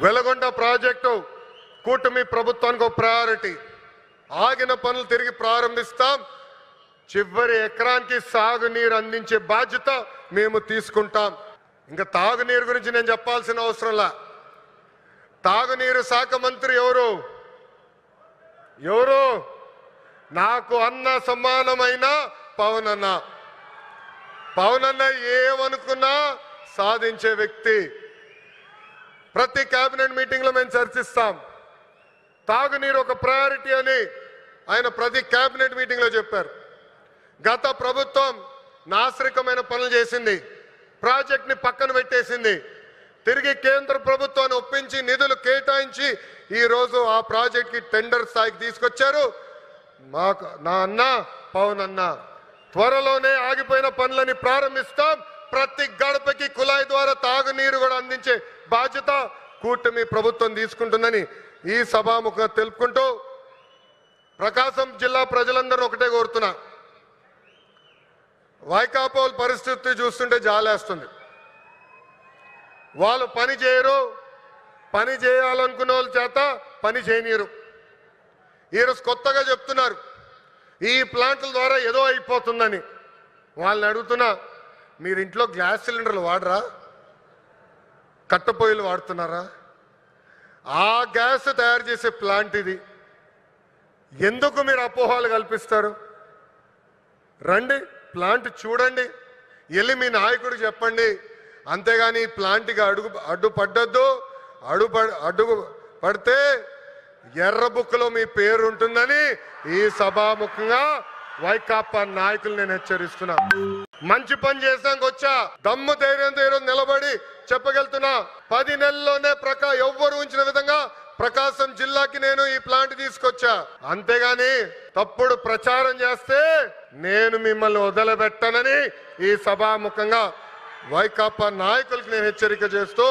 Veligonda project కూటమి ప్రభుత్వానికి ఒక ప్రయారిటీ. ఆగిన పనులు తిరిగి ప్రారంభిస్తాం. చివరి ఎకరానికి సాగునీరు అందించే బాధ్యత మేము తీసుకుంటాం. ఇంకా తాగునీరు గురించి నేను చెప్పాల్సిన అవసరంలా. తాగునీరు శాఖ మంత్రి ఎవరు? నాకు అన్న సమానమైన పవన్ అన్న. పవన్ అన్న ఏమనుకున్నా సాధించే వ్యక్తి. ప్రతి కేబినెట్ మీటింగ్ లో మేము చర్చిస్తాం. తాగునీరు ఒక ప్రయారిటీ అని ఆయన ప్రతి కేబినెట్ మీటింగ్ లో చెప్పారు. గత ప్రభుత్వం నాశరికమైన పనులు చేసింది, ప్రాజెక్ట్ ని పక్కన పెట్టేసింది. తిరిగి కేంద్ర ప్రభుత్వాన్ని ఒప్పించి నిధులు కేటాయించి ఈ రోజు ఆ ప్రాజెక్ట్ కి టెండర్ స్థాయికి తీసుకొచ్చారు. నా అన్న పవన్ అన్న త్వరలోనే ఆగిపోయిన పనులని ప్రారంభిస్తాం. ప్రతి గడపకి కుళాయి ద్వారా తాగునీరు కూడా అందించే బాధ్యత కూటమి ప్రభుత్వం తీసుకుంటుందని ఈ సభాముఖంగా తెలుపుకుంటూ ప్రకాశం జిల్లా ప్రజలందరూ ఒకటే కోరుతున్నా. వైకాపోల్ పరిస్థితి చూస్తుంటే జాలేస్తుంది. వాళ్ళు పని చేయరు, పని చేయాలనుకున్న వాళ్ళ చేత పని చేయనీరు. ఈరోజు కొత్తగా చెప్తున్నారు ఈ ప్లాంట్ల ద్వారా ఏదో అయిపోతుందని. వాళ్ళని అడుగుతున్నా, మీరు ఇంట్లో గ్యాస్ సిలిండర్లు వాడరా? కట్టెపొయ్యిలు వాడుతున్నారా? ఆ గ్యాస్ తయారు చేసే ప్లాంట్ ఇది. ఎందుకు మీరు అపోహలు కల్పిస్తారు? రండి, ప్లాంట్ చూడండి, వెళ్ళి మీ నాయకుడు చెప్పండి. అంతేగాని ఈ ప్లాంట్కి అడ్డు పడితే ఎర్ర బుక్లో మీ పేరు ఉంటుందని ఈ సభాముఖంగా వైకాపా నాయకులు నేను హెచ్చరిస్తున్నా. మంచి పని చేసాక వచ్చా, దమ్ము ధైర్యంతో ఈరోజు నిలబడి చెప్పగలుగుతున్నా. 10 నెలల్లోనే ఎవ్వరు ఉంచిన విధంగా ప్రకాశం జిల్లాకి నేను ఈ ప్లాంట్ తీసుకొచ్చా. అంతేగాని తప్పుడు ప్రచారం చేస్తే నేను మిమ్మల్ని వదిలిపెట్టనని ఈ సభాముఖంగా వైకాపా నాయకులకు నేను హెచ్చరిక చేస్తూ